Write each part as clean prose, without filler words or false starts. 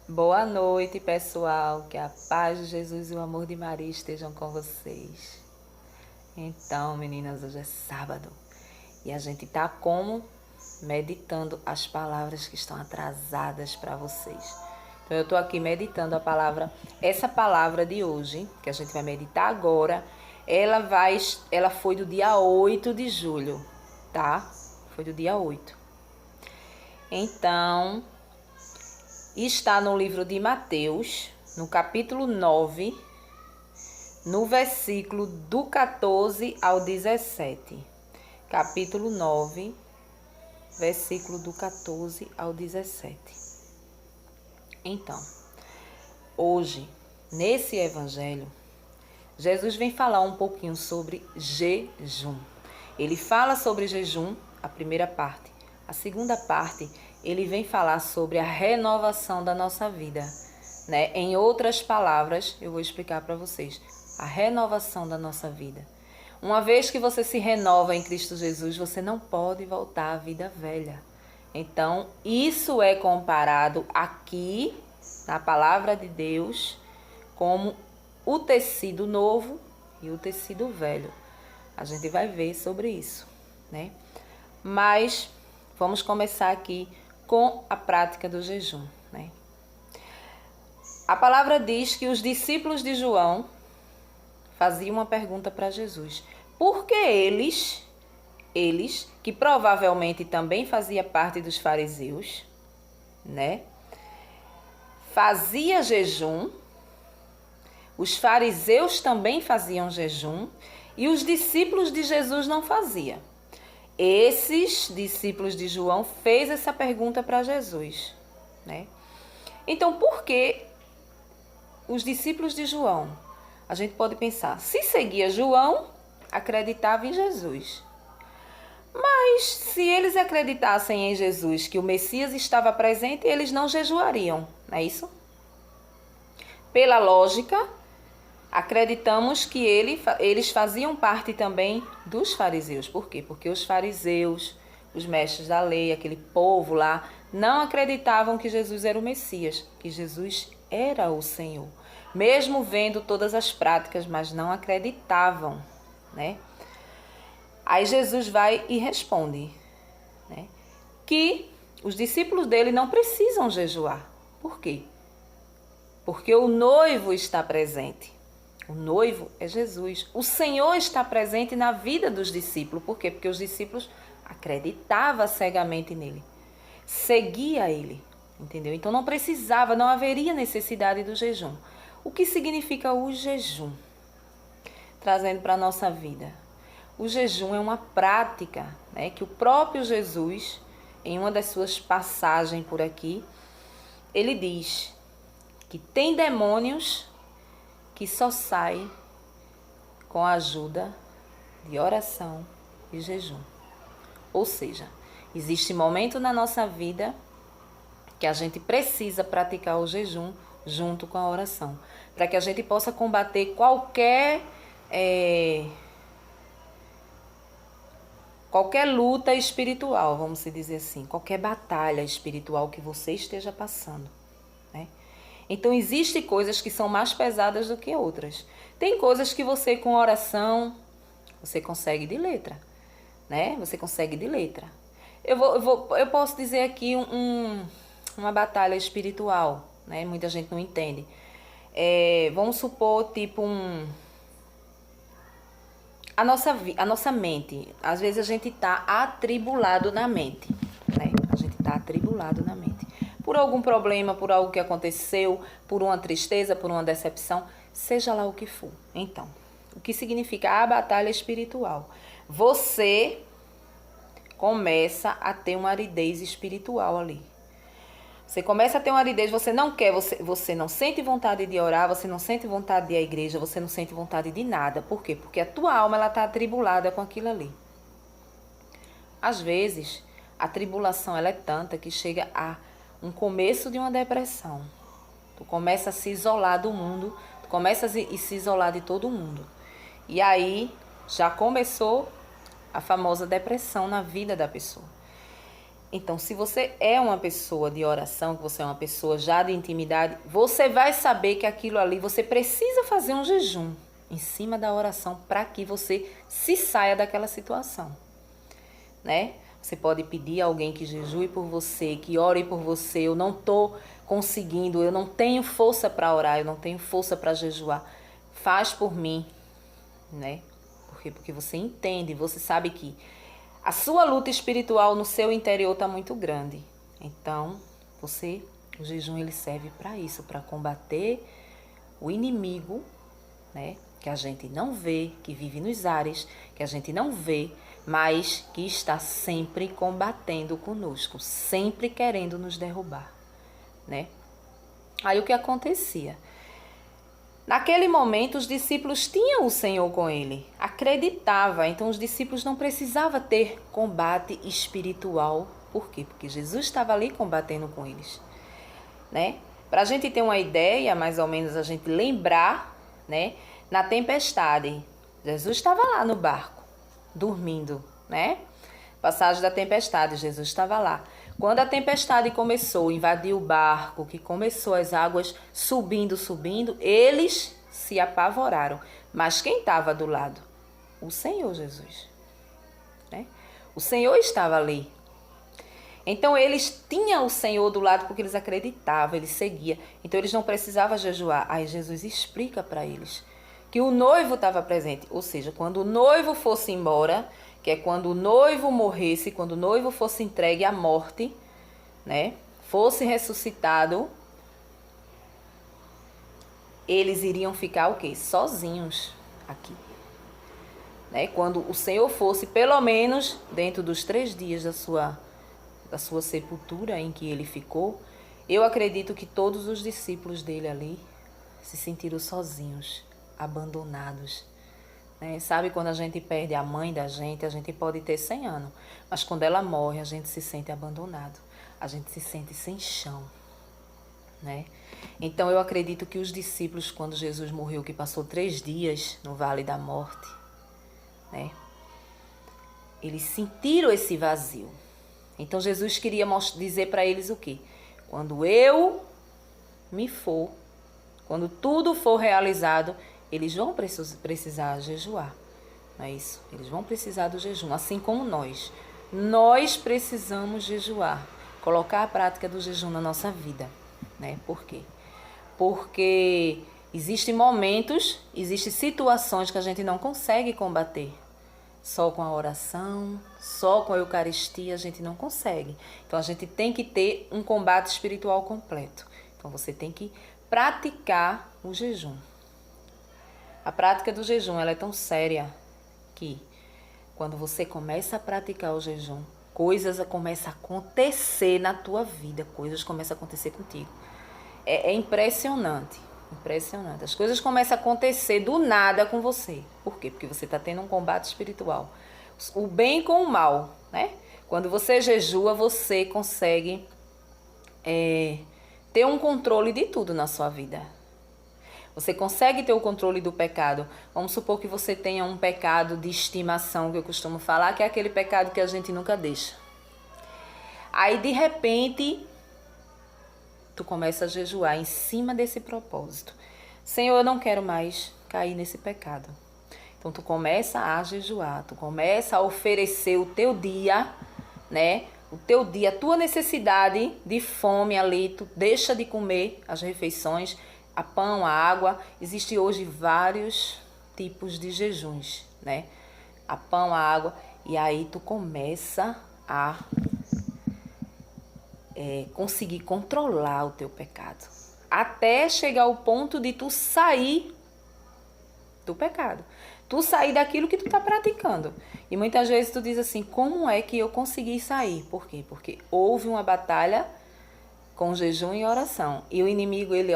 Boa noite, pessoal. Que a paz de Jesus e o amor de Maria estejam com vocês. Então, meninas, hoje é sábado e a gente tá como meditando as palavras que estão atrasadas para vocês. Então, eu tô aqui meditando a palavra, essa palavra de hoje, que a gente vai meditar agora, ela foi do dia 8 de julho, tá? Foi do dia 8. Então, está no livro de Mateus, no capítulo 9, no versículo do 14 ao 17. Capítulo 9, versículo do 14 ao 17. Então, hoje, nesse evangelho, Jesus vem falar um pouquinho sobre jejum. Ele fala sobre jejum, a primeira parte. A segunda parte, ele vem falar sobre a renovação da nossa vida, né? Em outras palavras, eu vou explicar para vocês. A renovação da nossa vida. Uma vez que você se renova em Cristo Jesus, você não pode voltar à vida velha. Então, isso é comparado aqui, na palavra de Deus, como o tecido novo e o tecido velho. A gente vai ver sobre isso, né? Mas vamos começar aqui com a prática do jejum, né? A palavra diz que os discípulos de João faziam uma pergunta para Jesus. Por que eles, que provavelmente também fazia parte dos fariseus, né? Fazia jejum. Os fariseus também faziam jejum e os discípulos de Jesus não faziam. Esses discípulos de João fez essa pergunta para Jesus, né? Então, por que os discípulos de João? A gente pode pensar, se seguia João, acreditava em Jesus. Mas se eles acreditassem em Jesus, que o Messias estava presente, eles não jejuariam, não é isso? Pela lógica, acreditamos que eles faziam parte também dos fariseus. Por quê? Porque os fariseus, os mestres da lei, aquele povo lá, não acreditavam que Jesus era o Messias, que Jesus era o Senhor. Mesmo vendo todas as práticas, mas não acreditavam, né? Aí Jesus vai e responde, né, que os discípulos dele não precisam jejuar. Por quê? Porque o noivo está presente. O noivo é Jesus. O Senhor está presente na vida dos discípulos. Por quê? Porque os discípulos acreditavam cegamente nele. Seguia ele. Entendeu? Então não precisava, não haveria necessidade do jejum. O que significa o jejum? Trazendo para a nossa vida. O jejum é uma prática, né, que o próprio Jesus, em uma das suas passagens por aqui, ele diz que tem demônios que só saem com a ajuda de oração e jejum. Ou seja, existe momento na nossa vida que a gente precisa praticar o jejum junto com a oração, para que a gente possa combater qualquer luta espiritual, vamos dizer assim, qualquer batalha espiritual que você esteja passando, né? Então, existem coisas que são mais pesadas do que outras. Tem coisas que você, com oração, você consegue de letra, né? Você consegue de letra. Eu posso dizer aqui uma batalha espiritual, né? Muita gente não entende. Vamos supor, tipo, a nossa mente. Às vezes a gente está atribulado na mente, né? A gente está atribulado na mente. Por algum problema, por algo que aconteceu, por uma tristeza, por uma decepção, seja lá o que for. Então, o que significa a batalha espiritual? Você começa a ter uma aridez espiritual ali. Você começa a ter uma aridez, você não quer, você não sente vontade de orar, você não sente vontade de ir à igreja, você não sente vontade de nada. Por quê? Porque a tua alma ela está atribulada com aquilo ali. Às vezes, a tribulação ela é tanta que chega a um começo de uma depressão. Tu começa a se isolar do mundo, tu começa a se isolar de todo mundo. E aí, já começou a famosa depressão na vida da pessoa. Então, se você é uma pessoa de oração, que você é uma pessoa já de intimidade, você vai saber que aquilo ali, você precisa fazer um jejum em cima da oração para que você se saia daquela situação, né? Você pode pedir a alguém que jejue por você, que ore por você. Eu não estou conseguindo, eu não tenho força para orar, eu não tenho força para jejuar. Faz por mim, né? Porque você entende, você sabe que a sua luta espiritual no seu interior está muito grande. Então, o jejum ele serve para isso, para combater o inimigo, né? Que a gente não vê, que vive nos ares, que a gente não vê, mas que está sempre combatendo conosco, sempre querendo nos derrubar, né? Aí o que acontecia? Naquele momento, os discípulos tinham o Senhor com ele, acreditava. Então, os discípulos não precisavam ter combate espiritual. Por quê? Porque Jesus estava ali combatendo com eles, né? Para a gente ter uma ideia, mais ou menos a gente lembrar, né? Na tempestade, Jesus estava lá no barco, dormindo, né? Passagem da tempestade, Jesus estava lá. Quando a tempestade começou a invadir o barco, que começou as águas subindo, eles se apavoraram. Mas quem estava do lado? O Senhor Jesus, né? O Senhor estava ali. Então eles tinham o Senhor do lado porque eles acreditavam, eles seguiam. Então eles não precisavam jejuar. Aí Jesus explica para eles que o noivo estava presente. Ou seja, quando o noivo fosse embora, que é quando o noivo morresse, quando o noivo fosse entregue à morte, né, fosse ressuscitado, eles iriam ficar o quê? Sozinhos aqui. Né? Quando o Senhor fosse, pelo menos, dentro dos 3 dias da sua sepultura em que ele ficou, eu acredito que todos os discípulos dele ali se sentiram sozinhos, abandonados. Sabe, quando a gente perde a mãe da gente, a gente pode ter 100 anos, mas quando ela morre, a gente se sente abandonado, a gente se sente sem chão, né? Então eu acredito que os discípulos, quando Jesus morreu, que passou 3 dias no vale da morte, né? Eles sentiram esse vazio. Então Jesus queria dizer para eles o quê? Quando eu me for, quando tudo for realizado, eles vão precisar jejuar, não é isso? Eles vão precisar do jejum, assim como nós. Nós precisamos jejuar, colocar a prática do jejum na nossa vida, né? Por quê? Porque existem momentos, existem situações que a gente não consegue combater. Só com a oração, só com a Eucaristia a gente não consegue. Então a gente tem que ter um combate espiritual completo. Então você tem que praticar o jejum. A prática do jejum ela é tão séria que quando você começa a praticar o jejum, coisas começam a acontecer na tua vida, coisas começam a acontecer contigo. É impressionante, impressionante. As coisas começam a acontecer do nada com você. Por quê? Porque você está tendo um combate espiritual. O bem com o mal, né? Quando você jejua, você consegue ter um controle de tudo na sua vida. Você consegue ter o controle do pecado. Vamos supor que você tenha um pecado de estimação, que eu costumo falar, que é aquele pecado que a gente nunca deixa. Aí, de repente, tu começa a jejuar em cima desse propósito. Senhor, eu não quero mais cair nesse pecado. Então, tu começa a jejuar, tu começa a oferecer o teu dia, né? O teu dia, a tua necessidade de fome ali, tu deixa de comer as refeições, a pão, a água. Existem hoje vários tipos de jejuns, né? A pão, a água. E aí tu começa a conseguir controlar o teu pecado. Até chegar ao ponto de tu sair do pecado. Tu sair daquilo que tu tá praticando. E muitas vezes tu diz assim, como é que eu consegui sair? Por quê? Porque houve uma batalha com jejum e oração. E o inimigo, ele,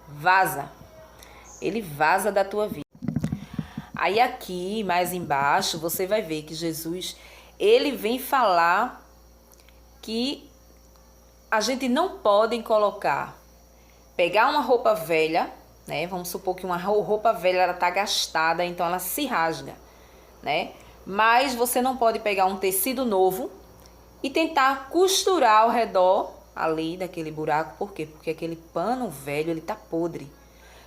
vaza. Ele vaza da tua vida. Aí aqui, mais embaixo, você vai ver que Jesus, ele vem falar que a gente não pode pegar uma roupa velha, né? Vamos supor que uma roupa velha ela tá gastada, então ela se rasga, né? Mas você não pode pegar um tecido novo e tentar costurar ao redor ali daquele buraco. Por quê? Porque aquele pano velho, ele tá podre.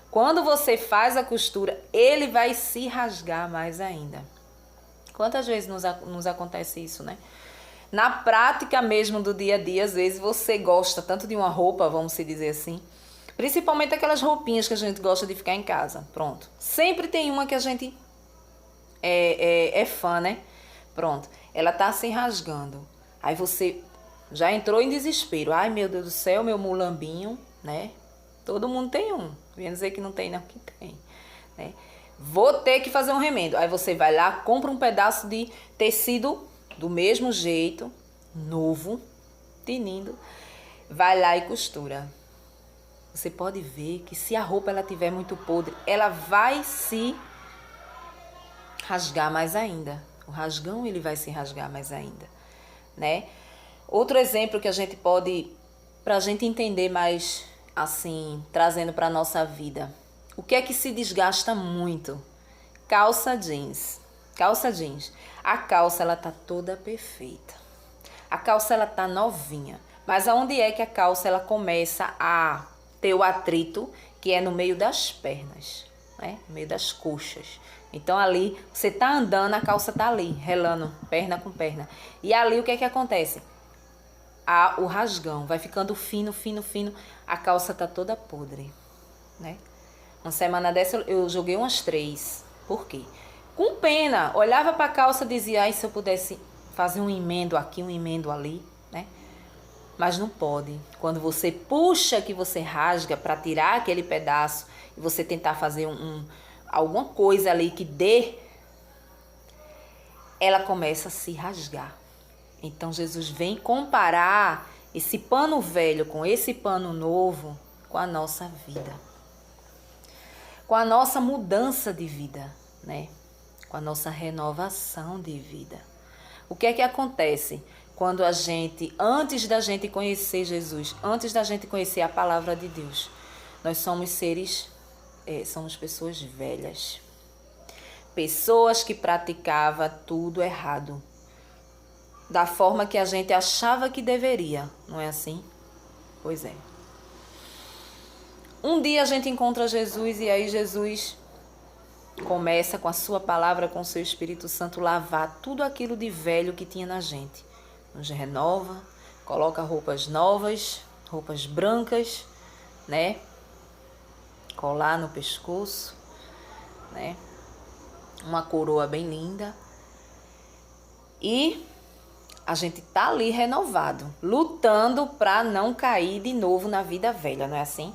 Quando você faz a costura, ele vai se rasgar mais ainda. Quantas vezes nos acontece isso, né? Na prática mesmo do dia a dia, às vezes você gosta tanto de uma roupa, vamos se dizer assim, principalmente aquelas roupinhas que a gente gosta de ficar em casa, pronto. Sempre tem uma que a gente é fã, né? Pronto, ela tá se rasgando. Aí você já entrou em desespero. Ai, meu Deus do céu, meu mulambinho, né? Todo mundo tem um. Vem dizer que não tem, não, que tem, né? Vou ter que fazer um remendo. Aí você vai lá, compra um pedaço de tecido do mesmo jeito, novo, tinindo, vai lá e costura. Você pode ver que se a roupa ela tiver muito podre, ela vai se rasgar mais ainda. O rasgão ele vai se rasgar mais ainda, né? Outro exemplo que a gente pode, para a gente entender mais assim, trazendo para a nossa vida. O que é que se desgasta muito? Calça jeans. Calça jeans. A calça ela tá toda perfeita. A calça ela tá novinha. Mas aonde é que a calça ela começa a ter o atrito, que é no meio das pernas, né? No meio das coxas. Então ali você tá andando, a calça tá ali, relando perna com perna. E ali o que é que acontece? O rasgão vai ficando fino, fino, fino. A calça tá toda podre, né? Uma semana dessa eu joguei umas 3. Por quê? Com pena. Olhava pra calça e dizia, ai, se eu pudesse fazer um emendo aqui, um emendo ali, né? Mas não pode. Quando você puxa, que você rasga para tirar aquele pedaço e você tentar fazer alguma coisa ali que dê, ela começa a se rasgar. Então Jesus vem comparar esse pano velho com esse pano novo com a nossa vida. Com a nossa mudança de vida, né? Com a nossa renovação de vida. O que é que acontece quando a gente, antes da gente conhecer Jesus, antes da gente conhecer a palavra de Deus, nós somos somos pessoas velhas. Pessoas que praticavam tudo errado. Da forma que a gente achava que deveria, não é assim? Pois é. Um dia a gente encontra Jesus e aí Jesus começa com a sua palavra, com o seu Espírito Santo, lavar tudo aquilo de velho que tinha na gente. Nos renova, coloca roupas novas, roupas brancas, né? Colar no pescoço, né? Uma coroa bem linda. E a gente tá ali renovado, lutando para não cair de novo na vida velha, não é assim?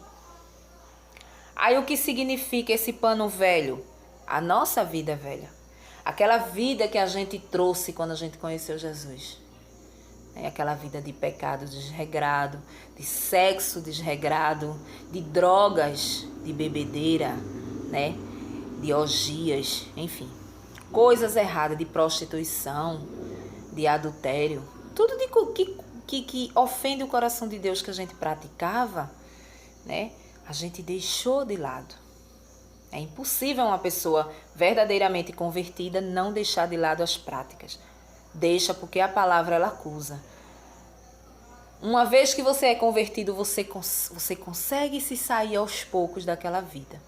Aí o que significa esse pano velho? A nossa vida velha. Aquela vida que a gente trouxe quando a gente conheceu Jesus. É aquela vida de pecado desregrado, de sexo desregrado, de drogas, de bebedeira, né? De orgias, enfim. Coisas erradas, de prostituição, de adultério. Tudo que ofende o coração de Deus que a gente praticava, né? A gente deixou de lado. É impossível uma pessoa verdadeiramente convertida não deixar de lado as práticas. Deixa porque a palavra ela acusa. Uma vez que você é convertido, você consegue se sair aos poucos daquela vida.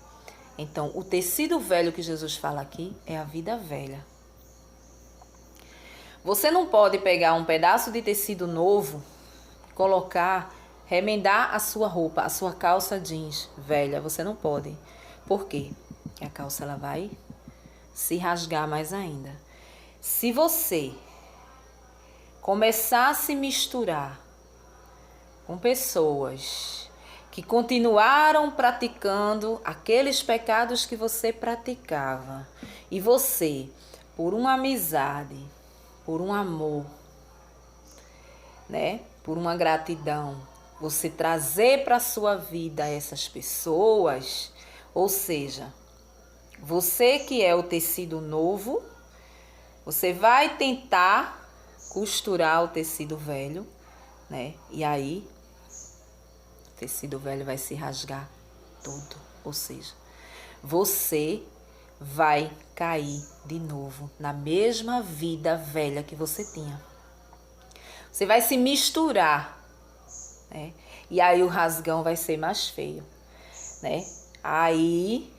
Então, o tecido velho que Jesus fala aqui é a vida velha. Você não pode pegar um pedaço de tecido novo, colocar, remendar a sua roupa, a sua calça jeans velha. Você não pode. Por quê? Porque a calça ela vai se rasgar mais ainda. Se você começar a se misturar com pessoas que continuaram praticando aqueles pecados que você praticava, e você, por uma amizade, por um amor, né, por uma gratidão, você trazer para a sua vida essas pessoas, ou seja, você que é o tecido novo, você vai tentar costurar o tecido velho, né? E aí o tecido velho vai se rasgar todo, ou seja, você vai cair de novo na mesma vida velha que você tinha. Você vai se misturar, né? E aí o rasgão vai ser mais feio, né? Aí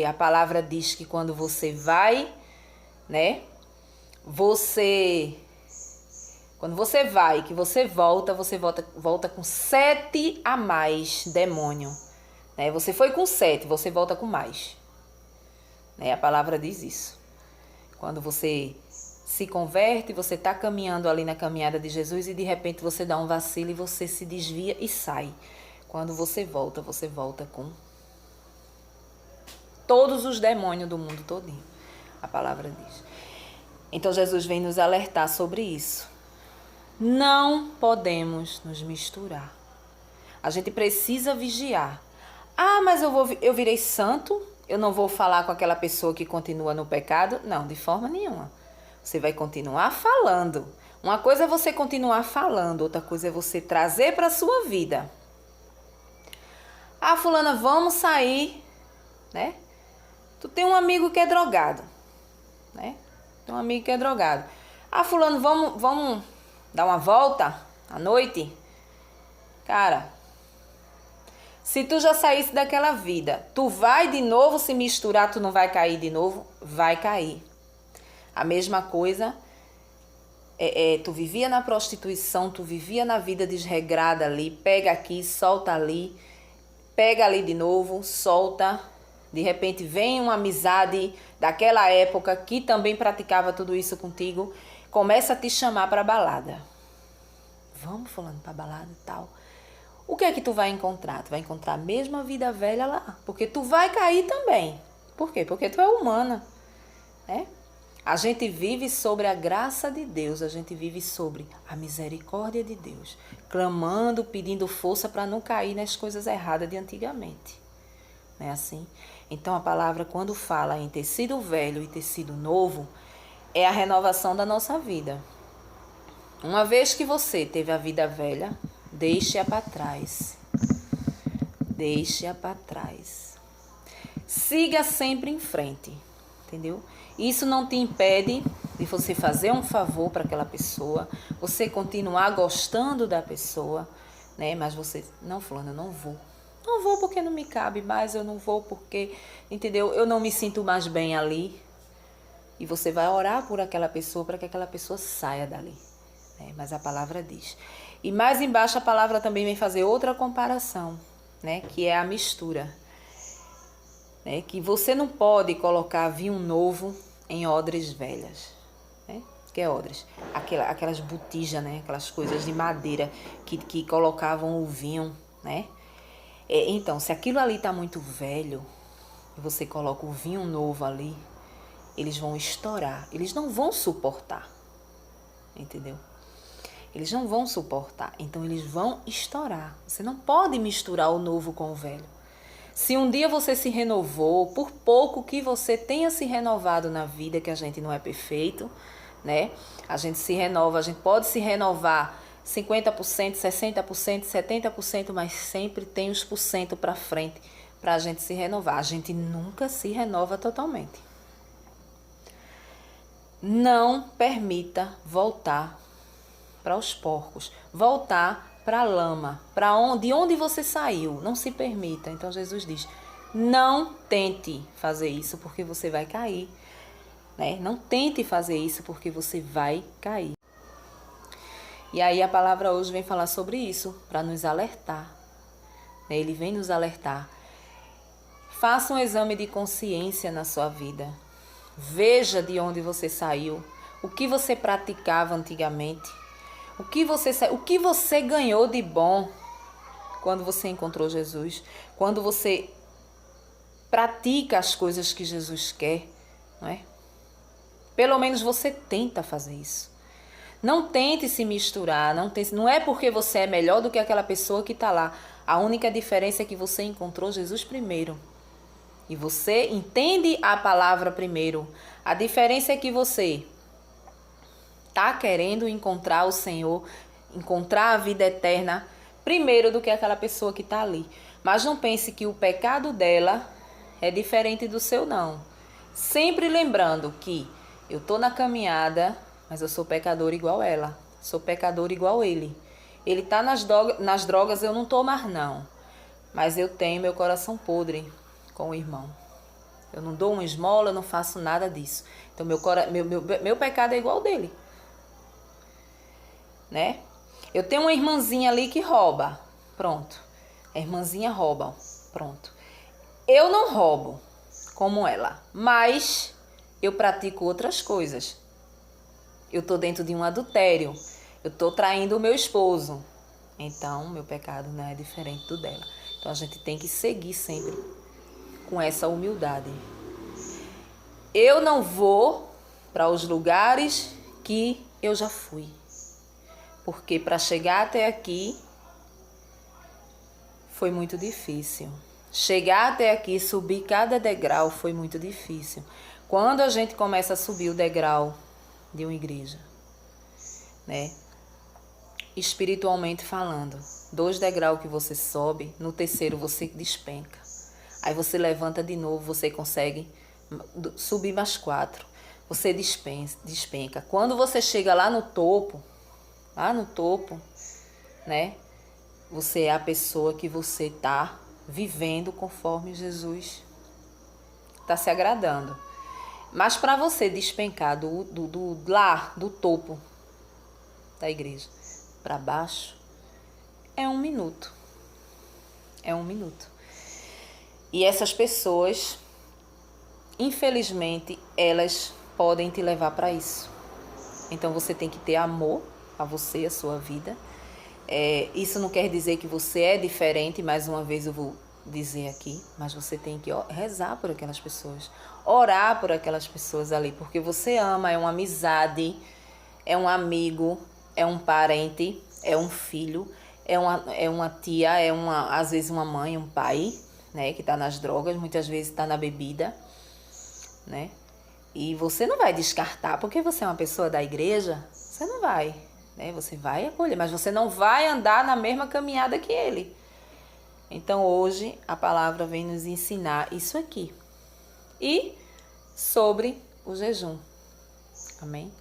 a palavra diz que quando você vai, né? Quando você vai, que você volta com 7 a mais demônio, né? Você foi com 7, você volta com mais, né? A palavra diz isso. Quando você se converte, você está caminhando ali na caminhada de Jesus e de repente você dá um vacilo e você se desvia e sai. Quando você volta com todos os demônios do mundo todinho. A palavra diz. Então Jesus vem nos alertar sobre isso. Não podemos nos misturar. A gente precisa vigiar. Ah, mas eu virei santo, eu não vou falar com aquela pessoa que continua no pecado? Não, de forma nenhuma. Você vai continuar falando. Uma coisa é você continuar falando, outra coisa é você trazer para a sua vida. Ah, fulana, vamos sair, né? Tu tem um amigo que é drogado, né? Tem um amigo que é drogado. Ah, fulano, vamos dar uma volta à noite? Cara, se tu já saísse daquela vida, tu vai de novo se misturar, tu não vai cair de novo? Vai cair. A mesma coisa, tu vivia na prostituição, tu vivia na vida desregrada ali, pega aqui, solta ali, pega ali de novo, solta. De repente vem uma amizade daquela época que também praticava tudo isso contigo, começa a te chamar para balada. Vamos fulano para balada e tal. O que é que tu vai encontrar? Tu vai encontrar a mesma vida velha lá, porque tu vai cair também. Por quê? Porque tu é humana, né? A gente vive sobre a graça de Deus, a gente vive sobre a misericórdia de Deus, clamando, pedindo força para não cair nas coisas erradas de antigamente. Não é assim? Então a palavra, quando fala em tecido velho e tecido novo, é a renovação da nossa vida. Uma vez que você teve a vida velha, deixe-a para trás. Deixe-a para trás. Siga sempre em frente, entendeu? Isso não te impede de você fazer um favor para aquela pessoa, você continuar gostando da pessoa, né? Mas você, não, fulano, eu não vou. Não vou porque não me cabe mais, eu não vou porque, entendeu? Eu não me sinto mais bem ali. E você vai orar por aquela pessoa para que aquela pessoa saia dali, né? Mas a palavra diz. E mais embaixo a palavra também vem fazer outra comparação, né? Que é a mistura. Né? Que você não pode colocar vinho novo em odres velhas, né? Que é odres? Aquelas botijas, né? Aquelas coisas de madeira que colocavam o vinho, né? Então, se aquilo ali está muito velho, você coloca o vinho novo ali, eles vão estourar, eles não vão suportar, entendeu? Eles não vão suportar, então eles vão estourar. Você não pode misturar o novo com o velho. Se um dia você se renovou, por pouco que você tenha se renovado na vida, que a gente não é perfeito, né? A gente se renova, a gente pode se renovar 50%, 60%, 70%, mas sempre tem os porcento para frente para a gente se renovar. A gente nunca se renova totalmente. Não permita voltar para os porcos, voltar para a lama, de onde você saiu. Não se permita. Então Jesus diz, não tente fazer isso porque você vai cair, né? Não tente fazer isso porque você vai cair. E aí a palavra hoje vem falar sobre isso, para nos alertar. Ele vem nos alertar. Faça um exame de consciência na sua vida. Veja de onde você saiu, o que você praticava antigamente, o que você ganhou de bom quando você encontrou Jesus, quando você pratica as coisas que Jesus quer, não é? Pelo menos você tenta fazer isso. Não tente se misturar, não é porque você é melhor do que aquela pessoa que está lá. A única diferença é que você encontrou Jesus primeiro. E você entende a palavra primeiro. A diferença é que você está querendo encontrar o Senhor, encontrar a vida eterna primeiro do que aquela pessoa que está ali. Mas não pense que o pecado dela é diferente do seu, não. Sempre lembrando que eu estou na caminhada, mas eu sou pecador igual ela. Sou pecador igual ele. Ele está nas drogas, eu não estou mais não. Mas eu tenho meu coração podre com o irmão. Eu não dou uma esmola, eu não faço nada disso. Então meu pecado é igual ao dele. Né? Eu tenho uma irmãzinha ali que rouba. Pronto. A irmãzinha rouba. Pronto. Eu não roubo como ela, mas eu pratico outras coisas. Eu estou dentro de um adultério. Eu estou traindo o meu esposo. Então, meu pecado não é diferente do dela. Então, a gente tem que seguir sempre com essa humildade. Eu não vou para os lugares que eu já fui. Porque para chegar até aqui foi muito difícil. Chegar até aqui, subir cada degrau foi muito difícil. Quando a gente começa a subir o degrau de uma igreja, né? Espiritualmente falando, 2 degraus que você sobe, no terceiro você despenca. Aí você levanta de novo, você consegue subir mais 4. Você despenca. Quando você chega lá no topo, né? Você é a pessoa que você está vivendo conforme Jesus está se agradando. Mas para você despencar do topo da igreja para baixo, é 1 minuto. É 1 minuto. E essas pessoas, infelizmente, elas podem te levar para isso. Então você tem que ter amor a você, a sua vida. Isso não quer dizer que você é diferente, mais uma vez eu vou dizer aqui, mas você tem que rezar por aquelas pessoas, orar por aquelas pessoas ali, porque você ama, é uma amizade, é um amigo, é um parente, é um filho, é uma tia, às vezes uma mãe, um pai, né, que está nas drogas, muitas vezes está na bebida, né? E você não vai descartar, porque você é uma pessoa da igreja, você não vai, né? Você vai acolher, mas você não vai andar na mesma caminhada que ele. Então hoje a palavra vem nos ensinar isso aqui. E sobre o jejum. Amém?